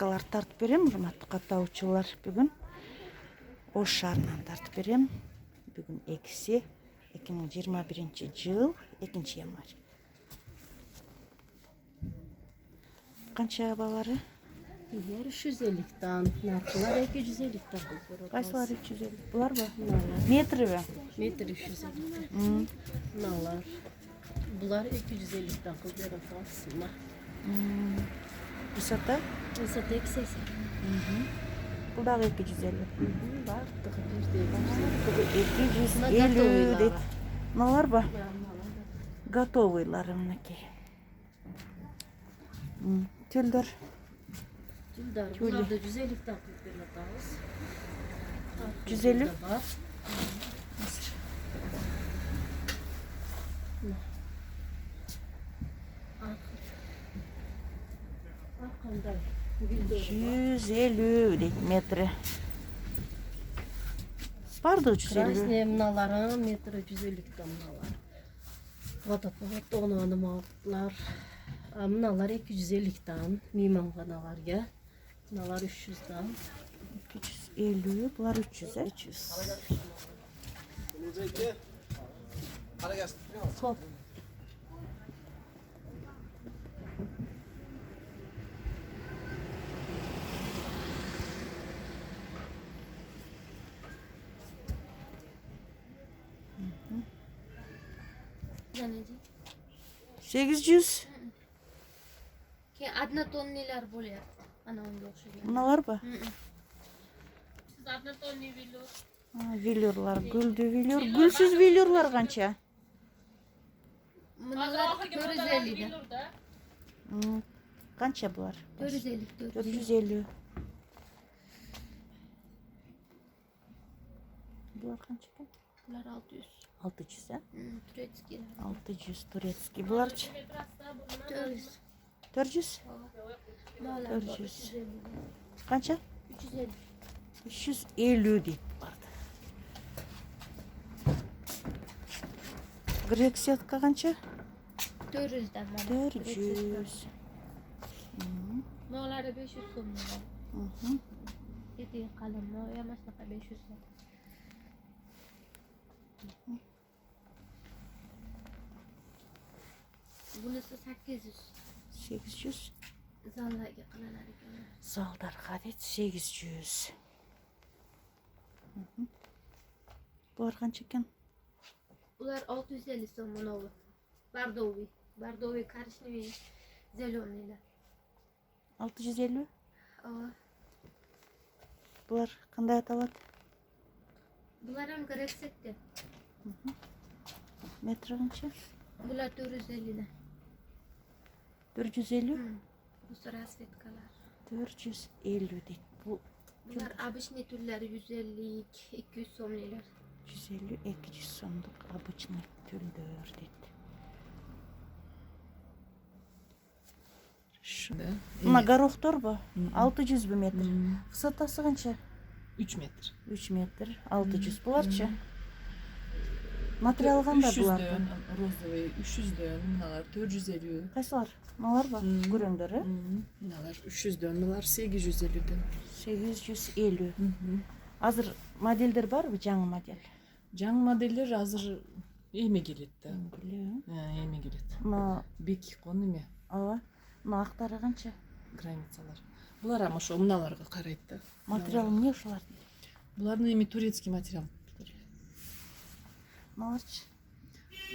Маскалар тартып берем, урматтуу каттаучулар. Бүгүн Ош шаарынан тартып берем. Бүгүн экиси 2021 жыл 2 январь. Канча баалары? Билер 350'dan, narxlar 250'dan kızdır. Кайсылар 350? Буларбы? Bunlar Метрби? metr 350'dan. Bunlar bular 250'dan kızdır aslında. Высота? Высота 280. Бул дагы 250. Бар, тыгы Бугу 250 дейт. Мыналарбы? Готовыйлары мынакей. Тюльдөр. Tüldar, bunlar da 150'dan kızdır atağız. 150? Var. Arkamda. 150 дейт метри. Барды 150. Красные мыналарын метр 150'dan мыналар. Водопровод онанымалар. Мыналар 250'dan, мейманханаларга. Мыналар 300'dan. 250, булар 300, 300. Top. Ne diyeyim? 800. Ki adına tonneler oluyor. Ana onu okşuyor. Мыналарбы? Siz adına tonne biliyor. Вилюрлар, гүлдүү вилюр. Гүлсүз вилюрлар канча? Bunlar 450 de. Канча булар? 450. 450. Булар канча? Bunlar 600. 600, а? Türetskiler. 600 турецкий. Буларчы? 400. 400? Bunlar 400. Канча? 350. 350 дейт барды. Грексиятка канча? 400'den var. 400. Bunlar 500 sonunda. Yedi kalın. Yamasına 500 var. Bunысы 800. 800. Zallarga qilinadi ekan. Залдарга дейт 800. Булар канча экен? Ular 650 so'm manavi. Bardoviy, коричневый, зеленыйlar. 650. Aa, Булар кандай аталат? bular ham Grexet'te. Метри канча? Bular 450 dan. 450. Bu rasvetkalar. 450 дейт. Бул Bular обычный türleri 150, 200 so'mlilar. 150-200 сомдук обычный тюльдөр дейт. Мына горохторбу? 600 метр. Высотасы канча? 3 метр. 3 метр, 600. Буларчы? Материал кандай булар? 300'дөн, розовый 300'дөн, мыналар 450. Кайсылар? Мыналарбы? Көрөңдөр, э? Мыналар 300'дөн, мыналар 850'дөн. 850. Азыр модельдер барбы, жаңы модель? Жаңы модельдер азыр эме келет да. Билем. Эме келет. Мына, Беки кон эме, ооба. Мына актары канча? границалар. Булар ам ошо мыналарга карайт да. Материал эмне ушулардын? Булардын эми турецкий материал. Мыналарчы?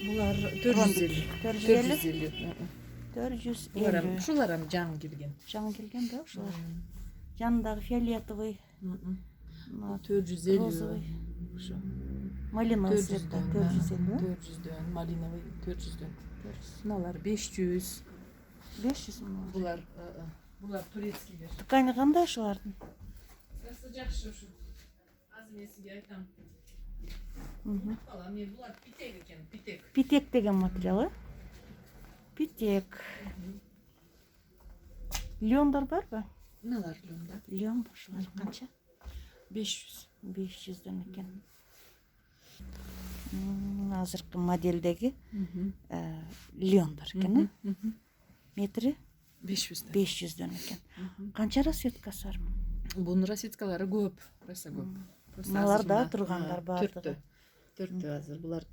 Булар 450. 450. 450. Булар ам 450. ушулар ам жаңы келген. Жаңы келген да ушулар? Жанындагы фиолетовый, 450. розовый, Ошо. малиновый цветта 450. 400'дөн, малиновый 400'дөн. Мыналар 500. 500 мына. Булар турецкийлер. Ткани кандай ушулардын? Сасы жакшы ушу. Аз эмесиге айтам. Бала, мен булар питек экен, питек. Питек деген материал, э? Питек. Леондар барбы? Мыналар лёнда. Леон ушулар канча? 500. 500'дөн экен. Азыркы модельдеги леондар экен, э? Метри 500 500'дөн экен. Канча расветкасы бар? Bunun rasitkalары көп, rosa көп. Просто Мыналар азыр да мына, тургандар бардыгы. Төрттө азыр булар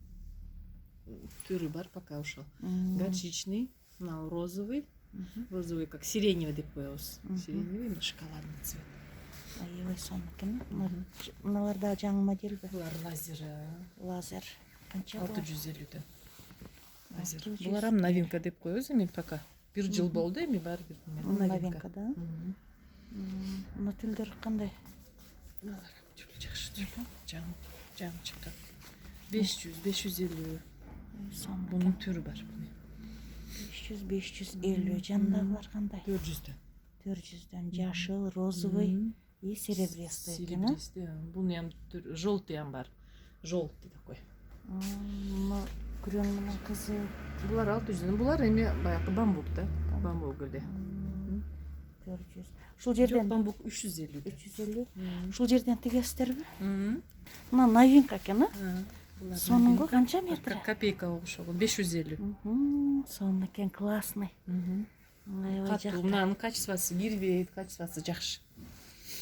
түрү бар пока ошол. Горчичный, мына розовый, розовый как сиреневый деп коебуз. Сиреневый, шоколадный цвет. Аябай сонун экен. Мыналар да жаңы моделби? Булар лазер, Лазер. Канча? 650-дөн. Лазер. 650. Булар новинка деп коебуз эми пока. Бир жыл болду эми бар бир Новинка да. Мына түлдөр кандай? Булар түрлү жакшы. Жаңы чыккан. 500, 550. Сонун. Bunun түрү бар. 500, 550. Жандагылар кандай? 400-дөн. 400'дөн. Жашыл, розовый и серебристый экен. Серебристый. Bunun ham желтый ham бар. Желтый такой. Мына күрөн менен кызыл. Булар 600'дөн. Булар эми баягы бамбук да. Бамбук гүлдө. 400. Ушул жерден Бамбук 350. 350. Ушул жерден тигесиздерби? Мына новинка экен, а? Сонунго канча метр? Копейка ошол 550. Сонун экен, классный. Аябай Катуу, жакты. мынанын качествосы кирбейт, качествосы жакшы.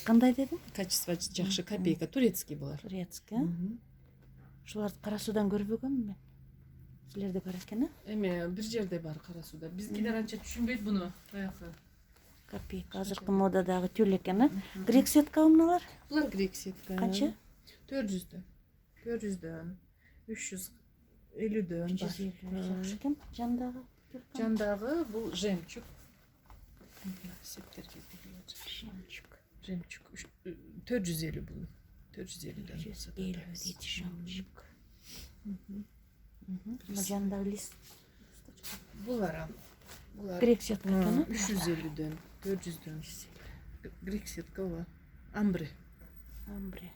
Кандай дедиң? Качество жакшы, копейка турецкий булар. Турецкий, а? Ушуларды кара суудан көрбөгөмүн мен. Силерде бар экен, а? Эми бир жерде бар кара сууда. Биздикилер анча түшүнбөйт буну. Баягы. Копейка, азыркы модадагы тюль экен, а? Грек сетка мыналар? Булар грек сетка. Канча? 400'дөн. 400'дөн. 350'дөн бар. 350 жакшы экен. Жандагы тюль. Жандагы бул жемчуг. Сеттерге Жемчуг. жемчуг 450 бул. 450'дөн. 450 дейт жемчуг. Мына жандагы лист. Булар Грек сетка экен, а? 350'дөн, 400'дөн. Грек сетка ооба. Амбре. Амбре.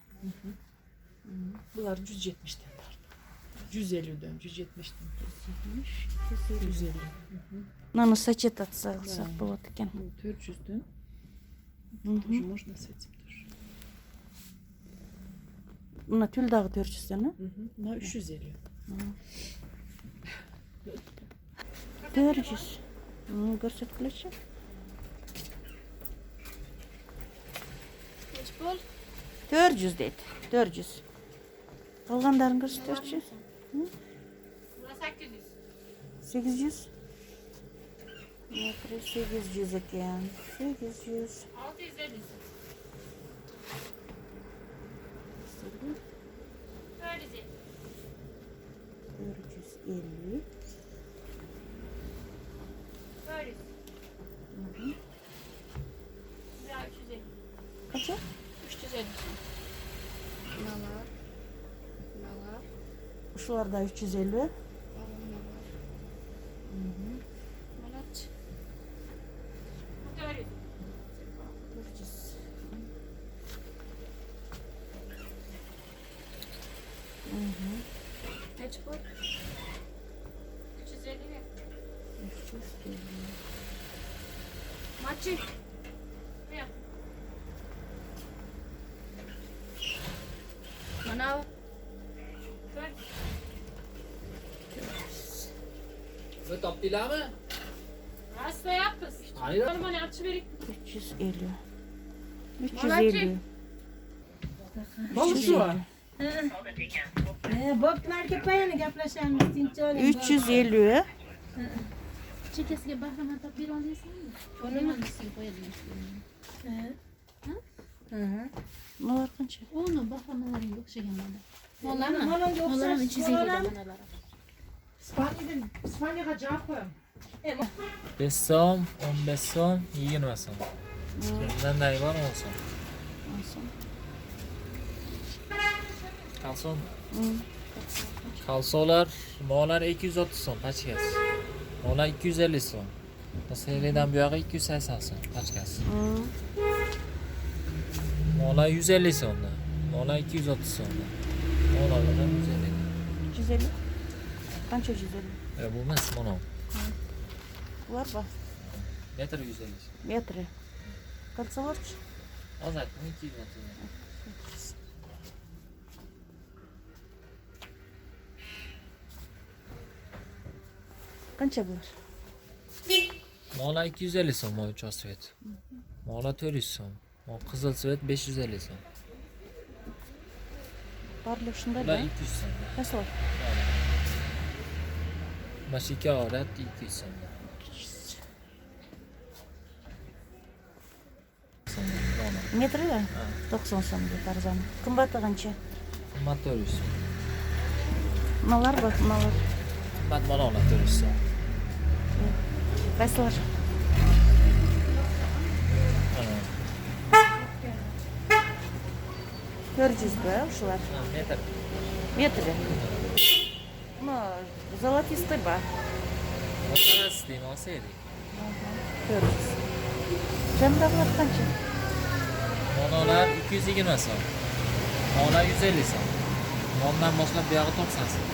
Булар 170'ден бар. 150'дөн, 170'ден. 150. 150. Мынаны сочетаться кылсак болот экен. Бул 400'дөн. Тоже можно с этим тоже. Мына тюль дагы 400'дөн, а? На 350. 400. Көрсөткүлөчү. Kaç bol? 400 дейт. 400. Калгандарын көрсөтөрчү. Burası 800. 800. Метри 800 экен. 800. 650. 450. 450. 400. Size 350. Kaça? 350. Nalar. Nalar. Ушуларда 350. Nalar. Bu 400. 400. Kaç bol? 350 mi? 350. Maçı. Buraya. Manav. 400. Ve tapdila mı? Hasta yapız. Hayır. Normal açı verik. 350. Malachi. 350. Balık şu var. Boblar kepayını gaplaşalım tinçoğlu. 350. Çekesiga bahraman topib bera olasizmi? Onu hangisiga qo'yadigan? Bular qancha? Uni bahramanlarga o'xshagan mana. Mollarni Mollarim 350 ga manalari. İspanya'ya cevapım. 5 so'm, 15 so'm, 20 so'm. Bundan da var 10 so'm. Kalson. Kalsolar, molar 230 so'm paçkasi. Molar 250 so'm. Tasiridan bu yoqqa 280 so'm paçkasi. Molar 150 so'mda. Molar 230 so'mda. Molarlar ham 150. 350. Qancha 150? Bu emas, mana. Bular bor. Metr 150. Metri. Kalsavorchi. Hozir 200 metr. Qancha bular? Mana 250 so'm moy uchoq svet. Mana 400 so'm. Mana qizil svet 550 so'm. Barli shunday Bular da. 200 so'm. Qaslar. Mana shu ikki orat 200 so'm. Metri da 90 so'mga arzon. Qimmati qancha? Qimmat 400 so'm. Nimalar bor, nimalar? Qimmat mana 400 so'm. Qaslar. Mana 400 ba shular. metr. Metri. No, золотистый ba. Ortanasi deyman, olsaydik. 400. Jamdaqlar qancha? Monolar 220 so'm. Monolar 150 so'm. Ondan boshlab buyog'i 90 so'm.